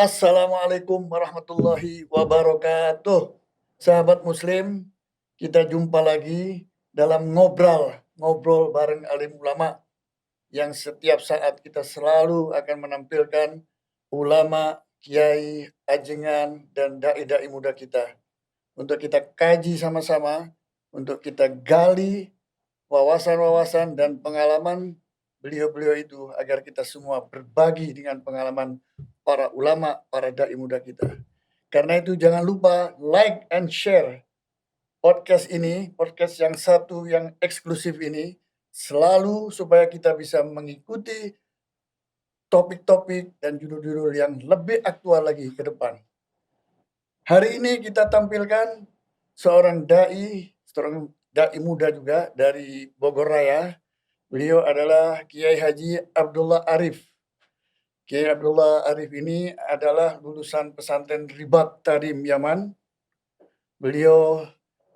Assalamualaikum warahmatullahi wabarakatuh. Sahabat Muslim, kita jumpa lagi dalam ngobrol bareng alim ulama yang setiap saat kita selalu akan menampilkan ulama, kiai, ajengan, dan dai-dai muda kita. Untuk kita kaji sama-sama, untuk kita gali wawasan-wawasan dan pengalaman beliau-beliau itu agar kita semua berbagi dengan pengalaman para ulama, para dai muda kita. Karena itu jangan lupa like and share podcast ini, podcast yang satu yang eksklusif ini, selalu supaya kita bisa mengikuti topik-topik dan judul-judul yang lebih aktual lagi ke depan. Hari ini kita tampilkan seorang dai muda juga dari Bogor Raya. Beliau adalah Kiai Haji Abdullah Arif. Kiai Abdullah Arif ini adalah lulusan pesantren Ribat Tarim Yaman. Beliau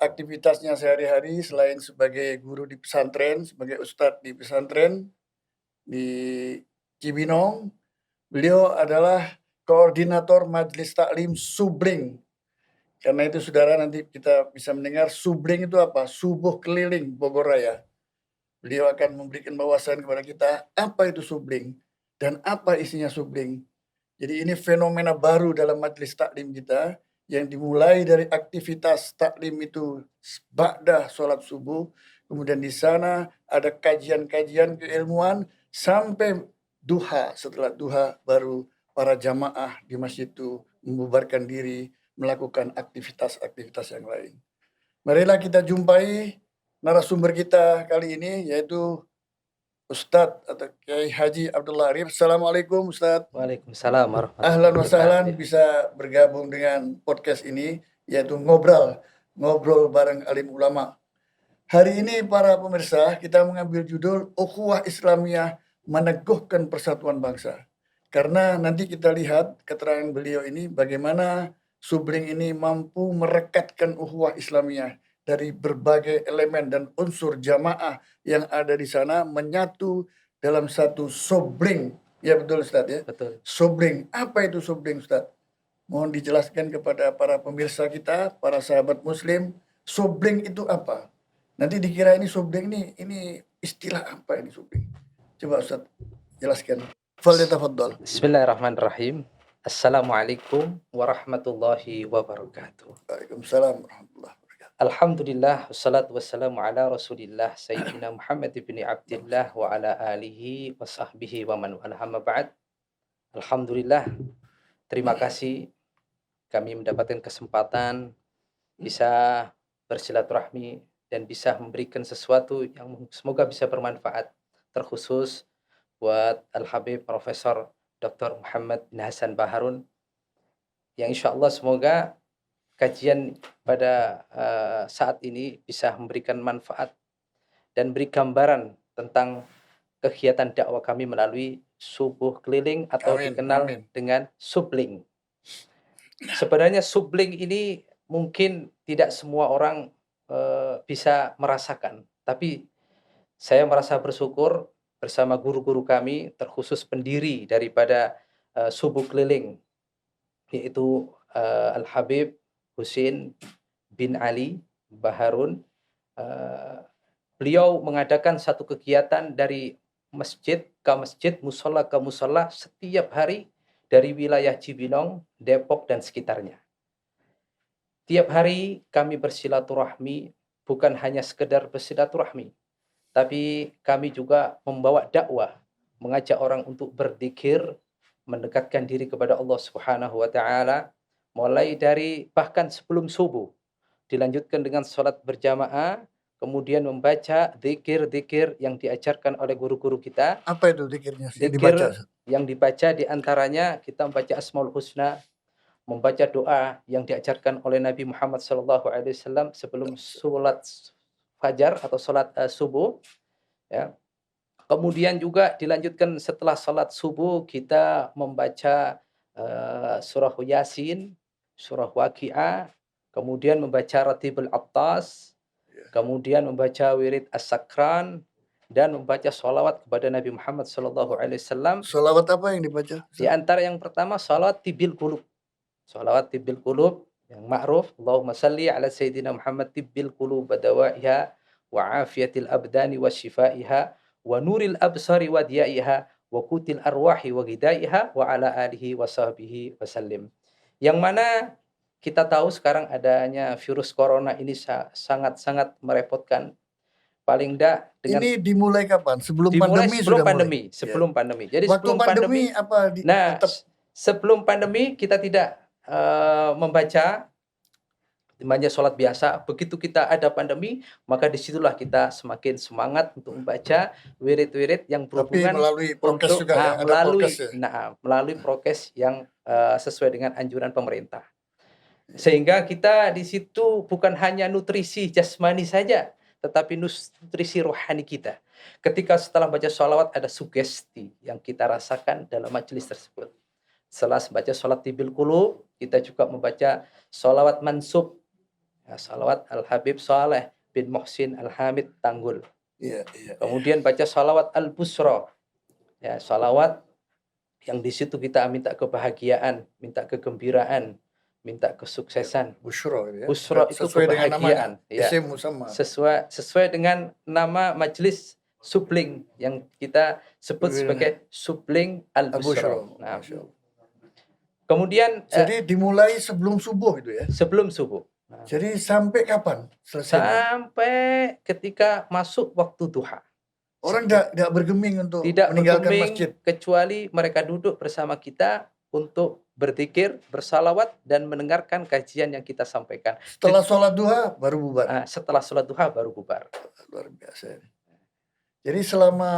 aktivitasnya sehari-hari selain sebagai guru di pesantren, sebagai ustadz di pesantren di Cibinong, beliau adalah koordinator Majelis Taklim Subling. Karena itu saudara nanti kita bisa mendengar Subling itu apa? Subuh Keliling Bogor Raya. Beliau akan memberikan wawasan kepada kita apa itu subling dan apa isinya subling. Jadi ini fenomena baru dalam majelis taklim kita yang dimulai dari aktivitas taklim itu ba'da sholat subuh. Kemudian di sana ada kajian-kajian keilmuan sampai duha. Setelah duha baru para jamaah di masjid itu membubarkan diri melakukan aktivitas-aktivitas yang lain. Marilah kita jumpai narasumber kita kali ini yaitu Ustadz atau Kiai Haji Abdullah Arif. Assalamualaikum Ustadz. Waalaikumsalam warahmatullahi Ahlan wa sahlan wabarakatuh. bisa bergabung dengan podcast ini yaitu ngobrol bareng alim ulama. Hari ini para pemirsa kita mengambil judul Ukhuwah Islamiyah Meneguhkan Persatuan Bangsa. Karena nanti kita lihat keterangan beliau ini bagaimana Subling ini mampu merekatkan ukhuwah Islamiyah dari berbagai elemen dan unsur jamaah yang ada di sana menyatu dalam satu Subling. Ya betul Ustaz ya. Betul. Subling. Apa itu Subling Ustaz? Mohon dijelaskan kepada para pemirsa kita, para sahabat Muslim, Subling itu apa? Nanti dikira ini Subling ini istilah apa ini Subling? Coba Ustaz jelaskan. Fadhil. Bismillahirrahmanirrahim. Assalamualaikum warahmatullahi wabarakatuh. Waalaikumsalam warahmatullahi wabarakatuh. Alhamdulillah wassalatu wassalamu ala Rasulillah Sayyidina Muhammad ibn Abdillah wa ala alihi wa sahbihi wa man wala amma ba'd. Alhamdulillah, terima kasih kami mendapatkan kesempatan bisa bersilaturahmi dan bisa memberikan sesuatu yang semoga bisa bermanfaat, terkhusus buat Al-Habib Profesor Dr. Muhammad bin Hasan Baharun yang insya Allah semoga kajian pada saat ini bisa memberikan manfaat dan beri gambaran tentang kegiatan dakwah kami melalui subuh keliling atau dikenal dengan subling. Sebenarnya subling ini mungkin tidak semua orang bisa merasakan, tapi saya merasa bersyukur bersama guru-guru kami, terkhusus pendiri daripada subuh keliling, yaitu Al-Habib Husin bin Ali Baharun. Beliau mengadakan satu kegiatan dari masjid ke masjid, musola ke musola setiap hari dari wilayah Cibinong, Depok, dan sekitarnya. Tiap hari kami bersilaturahmi, bukan hanya sekedar bersilaturahmi, tapi kami juga membawa dakwah, mengajak orang untuk berzikir, mendekatkan diri kepada Allah Subhanahu wa taala, mulai dari bahkan sebelum subuh, dilanjutkan dengan sholat berjamaah, kemudian membaca zikir-zikir yang diajarkan oleh guru-guru kita. Apa itu zikirnya? Zikir yang dibaca diantaranya kita membaca Asmaul Husna, membaca doa yang diajarkan oleh Nabi Muhammad SAW sebelum sholat fajar atau sholat subuh, ya. Kemudian juga dilanjutkan setelah sholat subuh kita membaca surah Yasin, surah Waqi'ah, kemudian membaca Ratibul Attas, kemudian membaca wirid As-Sakran, dan membaca sholawat kepada Nabi Muhammad SAW. Sholawat apa yang dibaca, Di Ustaz? antara yang pertama sholawat tibil qulub. Sholawat tibil qulub yang ma'ruf, Allahumma salli ala Sayyidina Muhammad tibbil qulub wa dawaiha wa afiyatil abdani wa shifaiha wa nuril absari wa diyaiha wa kutil arwahi wa ghidaiha wa ala alihi wa sahbihi wa sallim. Yang mana kita tahu sekarang adanya virus corona ini sangat-sangat merepotkan. Paling enggak dengan Ini dimulai kapan? Sebelum dimulai pandemi sebelum sudah mulai? pandemi, Ya. sebelum pandemi. Jadi Waktu sebelum pandemi, pandemi apa nah tetap sebelum pandemi kita tidak membaca sholat biasa. Begitu kita ada pandemi, maka disitulah kita semakin semangat untuk membaca wirid-wirid yang tapi berhubungan melalui prokes untuk juga ya, ada prokes ya? melalui prokes yang sesuai dengan anjuran pemerintah. Sehingga kita di situ bukan hanya nutrisi jasmani saja, tetapi nutrisi rohani kita. Ketika setelah baca sholawat ada sugesti yang kita rasakan dalam majelis tersebut. Setelah membaca sholat tibil qulub, kita juga membaca sholawat mansub. Ya, sholawat Al-Habib Saleh bin Muhsin Al-Hamid Tanggul. Iya, iya. Kemudian baca sholawat Al-Busra. Ya, sholawat yang di situ kita minta kebahagiaan, minta kegembiraan, minta kesuksesan. Busyra ya. Busra itu Sesuai dengan kebahagiaan. namanya. Ya, Isim musamma. sesuai dengan nama majelis supling yang kita sebut sebagai supling Al-Busra. Al-Busyra. Nah, Masya Allah. kemudian Jadi dimulai sebelum subuh itu ya. sebelum subuh. Nah, Jadi sampai kapan selesai? sampai ketika masuk waktu duha. Orang tidak bergeming untuk Tidak meninggalkan bergeming masjid. kecuali mereka duduk bersama kita untuk berzikir, bersalawat dan mendengarkan kajian yang kita sampaikan. Setelah sholat duha baru bubar. Setelah sholat duha baru bubar. Luar biasa ini. Jadi selama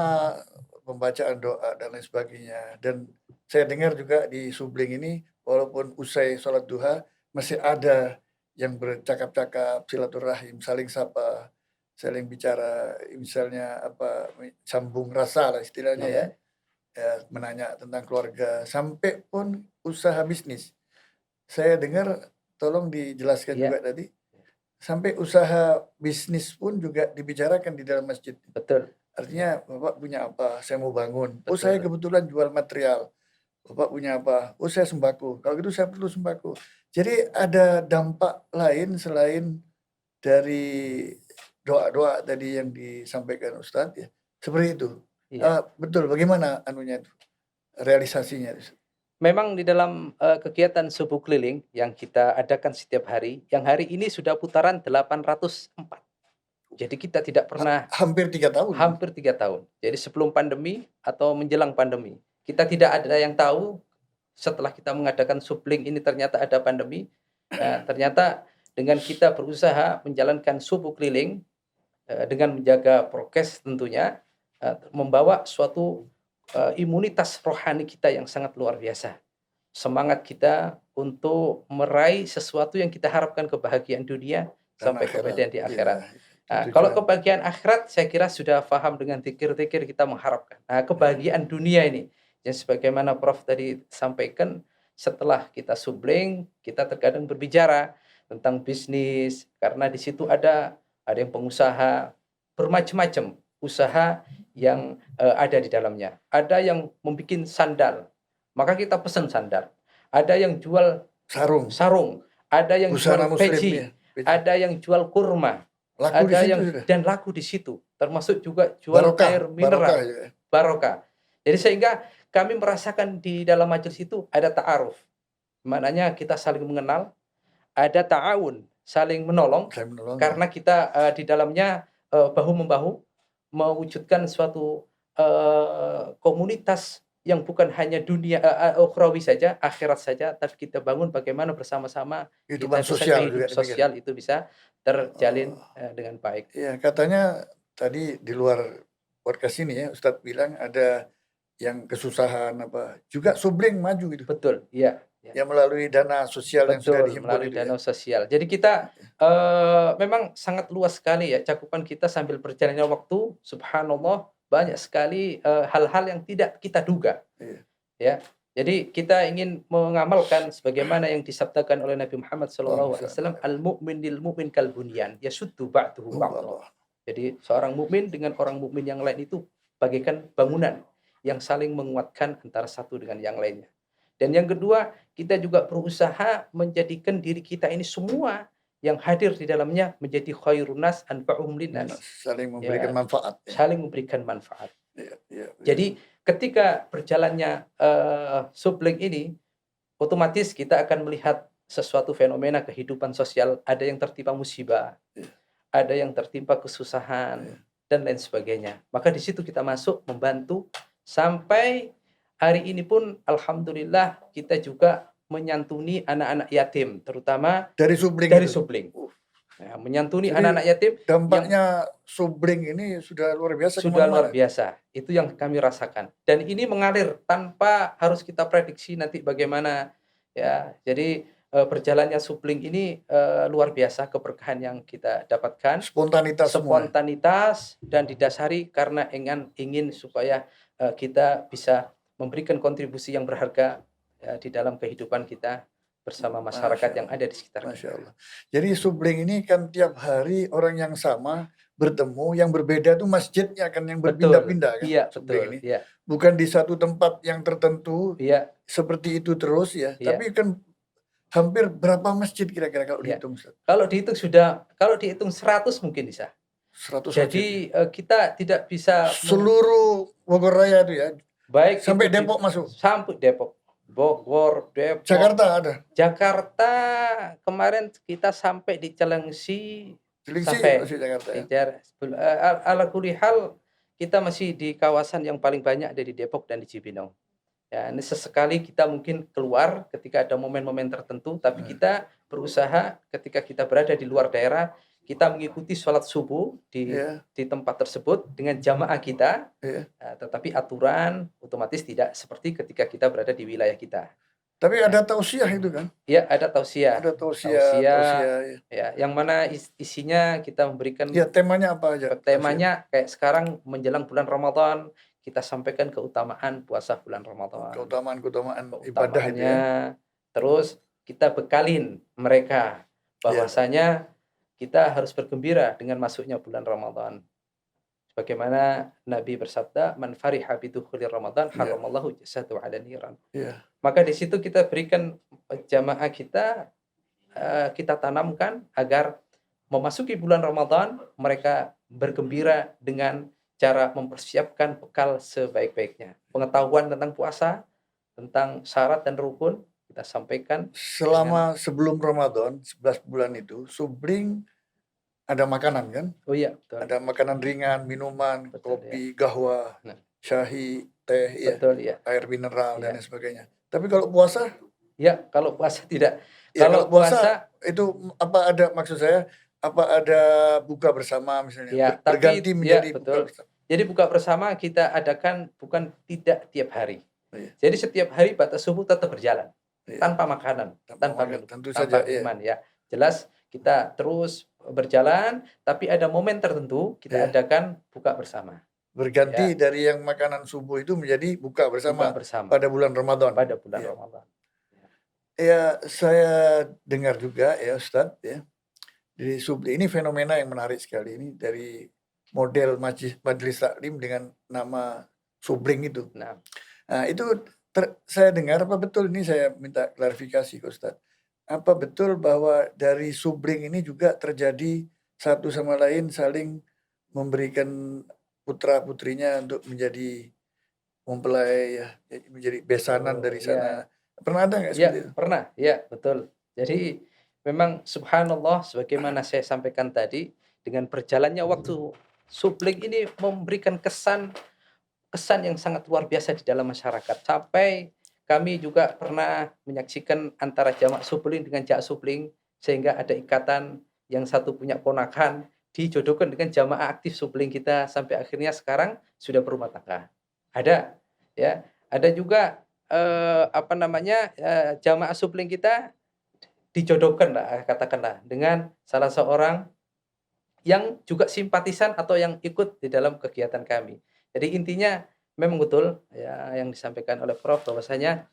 pembacaan doa dan lain sebagainya, dan saya dengar juga di Subling ini walaupun usai sholat duha masih ada yang bercakap-cakap, silaturahim, saling sapa, saling bicara, misalnya apa, sambung rasa lah istilahnya ya. Ya, menanya tentang keluarga, sampai pun usaha bisnis. Saya dengar, tolong dijelaskan Ya. juga tadi, sampai usaha bisnis pun juga dibicarakan di dalam masjid. Betul. Artinya, Bapak punya apa? Saya mau bangun. Oh, Betul. saya kebetulan jual material. Bapak punya apa? Oh, saya sembako. Kalau gitu saya perlu sembako. Jadi ada dampak lain selain dari doa-doa tadi yang disampaikan Ustadz ya. Seperti itu. Iya. Betul, bagaimana anunya itu? Realisasinya? Memang di dalam kegiatan subuh keliling yang kita adakan setiap hari, yang hari ini sudah putaran 804. Jadi kita tidak pernah Hampir 3 tahun. hampir 3 tahun. Jadi sebelum pandemi atau menjelang pandemi. Kita tidak ada yang tahu setelah kita mengadakan supling ini ternyata ada pandemi. Ternyata dengan kita berusaha menjalankan subuh keliling dengan menjaga prokes tentunya, membawa suatu imunitas rohani kita yang sangat luar biasa. Semangat kita untuk meraih sesuatu yang kita harapkan kebahagiaan dunia Dan sampai akhirat. kemudian di akhirat. Iya, Kalau kebahagiaan akhirat saya kira sudah paham dengan zikir-zikir kita mengharapkan. Kebahagiaan dunia ini yang sebagaimana Prof tadi sampaikan, setelah kita subling, kita terkadang berbicara tentang bisnis karena di situ ada yang pengusaha bermacam-macam usaha yang ada di dalamnya. Ada yang membuat sandal, maka kita pesan sandal. Ada yang jual sarung, ada yang busana jual muslim peci, ya. ada yang jual kurma, Laku di ada situ yang sudah. dan laku di situ, termasuk juga jual air mineral, barokah. Jadi sehingga kami merasakan di dalam majelis itu ada ta'aruf, maknanya kita saling mengenal, ada ta'awun, saling menolong, karena kita di dalamnya bahu membahu mewujudkan suatu komunitas yang bukan hanya dunia ukhrawi saja, akhirat saja, tapi kita bangun bagaimana bersama-sama Kehidupan hidup sosial itu bisa terjalin dengan baik. Iya, katanya tadi di luar podcast ini ya, Ustadz bilang ada yang kesusahan apa, juga subling maju gitu. Betul, iya. Ya melalui dana sosial yang sudah dihimpun melalui dana sosial. Jadi kita memang sangat luas sekali ya cakupan kita sambil berjalannya waktu, subhanallah banyak sekali hal-hal yang tidak kita duga. Iya. Ya. Jadi kita ingin mengamalkan sebagaimana yang disabdakan oleh Nabi Muhammad SAW, al-mu'min lil mu'min kal bunyan, yasuddu ba'duhu ba'dha. Jadi seorang mukmin dengan orang mukmin yang lain itu bagaikan bangunan yang saling menguatkan antara satu dengan yang lainnya. Dan yang kedua, kita juga berusaha menjadikan diri kita ini semua yang hadir di dalamnya menjadi khairun nas anfa'uhum linnas. Saling memberikan Ya, manfaat ya. saling memberikan manfaat. Iya, iya, iya. Jadi ketika berjalannya supling ini, otomatis kita akan melihat sesuatu fenomena kehidupan sosial, ada yang tertimpa musibah, Iya. ada yang tertimpa Iya. kesusahan, dan lain sebagainya. Maka di situ kita masuk membantu sampai hari ini pun alhamdulillah kita juga menyantuni anak-anak yatim, terutama Dari supling dari itu. supling. Nah, menyantuni Jadi anak-anak yatim yang dampaknya supling ini sudah luar biasa sudah luar kemana-mana. biasa. Itu yang kami rasakan. Dan ini mengalir tanpa harus kita prediksi nanti bagaimana ya. Jadi berjalannya supling ini luar biasa keberkahan yang kita dapatkan. Spontanitas semua. Spontanitas dan didasari karena ingin supaya kita bisa memberikan kontribusi yang berharga ya, di dalam kehidupan kita bersama masyarakat yang ada di sekitar Masya kita. Allah. Jadi supling ini kan tiap hari orang yang sama bertemu, yang berbeda tuh masjidnya kan yang Betul, berpindah-pindah kan iya supling betul, ini. iya, Bukan di satu tempat yang tertentu iya, seperti itu terus ya, iya. tapi kan hampir berapa masjid kira-kira kalau Iya. dihitung Ustaz? Kalau dihitung 100 mungkin bisa. 100 masjid. Jadi kita tidak bisa Seluruh Bogor Raya itu ya, baik sampai itu Depok masuk. sampai Depok, Bogor, Depok, Jakarta ada. Jakarta kemarin kita sampai di Cilengsi, Cilengsi sampai masih Jakarta di ya. daerah ala kulli hal kita masih di kawasan yang paling banyak ada di Depok dan di Cibinong. Ya, ini sesekali kita mungkin keluar ketika ada momen-momen tertentu, tapi kita berusaha ketika kita berada di luar daerah, kita mengikuti sholat subuh Iya, di tempat tersebut dengan jamaah kita, iya. tetapi aturan otomatis tidak seperti ketika kita berada di wilayah kita. Tapi ada tausiah itu kan? Ya, ada tausiah. Ada tausiah ya. Ya, yang mana isinya kita memberikan Ya, temanya apa aja? temanya kayak sekarang menjelang bulan Ramadan, kita sampaikan keutamaan puasa bulan Ramadan. Keutamaan ibadah itu ya. Keutamaannya, terus kita bekalin mereka bahwasanya kita harus bergembira dengan masuknya bulan Ramadan. Sebagaimana Nabi bersabda, "Man fariha bidukhuli Ramadan, haramallahu jasadahu 'ala niran." Iya. Maka di situ kita berikan jamaah kita, kita tanamkan agar memasuki bulan Ramadan mereka bergembira dengan cara mempersiapkan bekal sebaik-baiknya. Pengetahuan tentang puasa, tentang syarat dan rukun kita sampaikan. Selama sebelum Ramadan 11 bulan itu supling ada makanan kan? Oh iya, betul. Ada makanan ringan, minuman, Betul, kopi, gahwa, Nah. syahi, teh, Betul, ya. air mineral dan Iya. lain sebagainya. Tapi kalau puasa, Ya, kalau puasa tidak. ya Kalau kalau puasa itu apa ada maksud saya apa ada buka bersama misalnya ya, tapi berganti menjadi ya, buka betul. bersama. Jadi buka bersama kita adakan bukan tidak tiap hari. Iya. Jadi setiap hari batas subuh tetap berjalan Iya. tanpa makanan, tanpa makan, minum, tentu tanpa saja, iya. minuman ya. Jelas kita terus berjalan, tapi ada momen tertentu kita Iya. adakan buka bersama. Berganti dari yang makanan subuh itu menjadi buka bersama, pada bulan Ramadan. Pada bulan Iya. Ramadan. Ya, saya dengar juga ya Ustadz ya, di supling ini fenomena yang menarik sekali ini dari model majelis taklim dengan nama supling itu. Nah, itu saya dengar apa betul ini, saya minta klarifikasi ke Ustadz. Apa betul bahwa dari supling ini juga terjadi satu sama lain saling memberikan putra-putrinya untuk menjadi mempelai ya, menjadi besanan dari sana. Pernah ada nggak seperti itu? Pernah, ya betul. Jadi memang subhanallah sebagaimana saya sampaikan tadi, dengan berjalannya waktu supling ini memberikan kesan yang sangat luar biasa di dalam masyarakat. Sampai kami juga pernah menyaksikan antara jamak supling dengan jak supling, sehingga ada ikatan yang satu punya ponakan dijodohkan dengan jamaah aktif supling kita sampai akhirnya sekarang sudah berumah tangga. Ada ya, ada juga jamaah supling kita dijodohkan lah katakanlah dengan salah seorang yang juga simpatisan atau yang ikut di dalam kegiatan kami. Jadi intinya memang betul ya yang disampaikan oleh Prof bahwasanya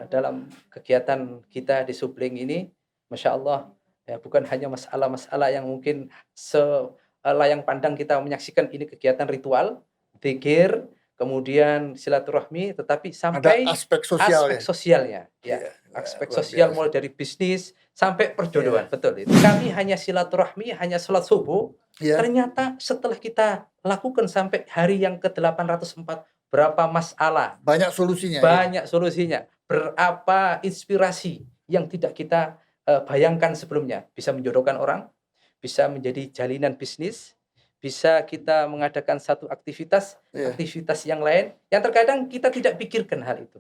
dalam kegiatan kita di supling ini, masya Allah ya, bukan hanya masalah-masalah yang mungkin layang pandang kita menyaksikan ini kegiatan ritual, dzikir, kemudian silaturahmi, tetapi Ada sampai aspek aspek sosialnya. sosialnya, ya. Iya, Aspek luar sosial biasa. mulai dari bisnis sampai Iya, perjodohan, betul itu. Kami hanya silaturahmi, hanya sholat subuh, iya, ternyata setelah kita lakukan sampai hari yang ke-804, berapa masalah, banyak solusinya ya. banyak solusinya, berapa inspirasi yang tidak kita bayangkan sebelumnya. Bisa menjodohkan orang, bisa menjadi jalinan bisnis, bisa kita mengadakan satu aktivitas Iya. aktivitas yang lain yang terkadang kita tidak pikirkan hal itu.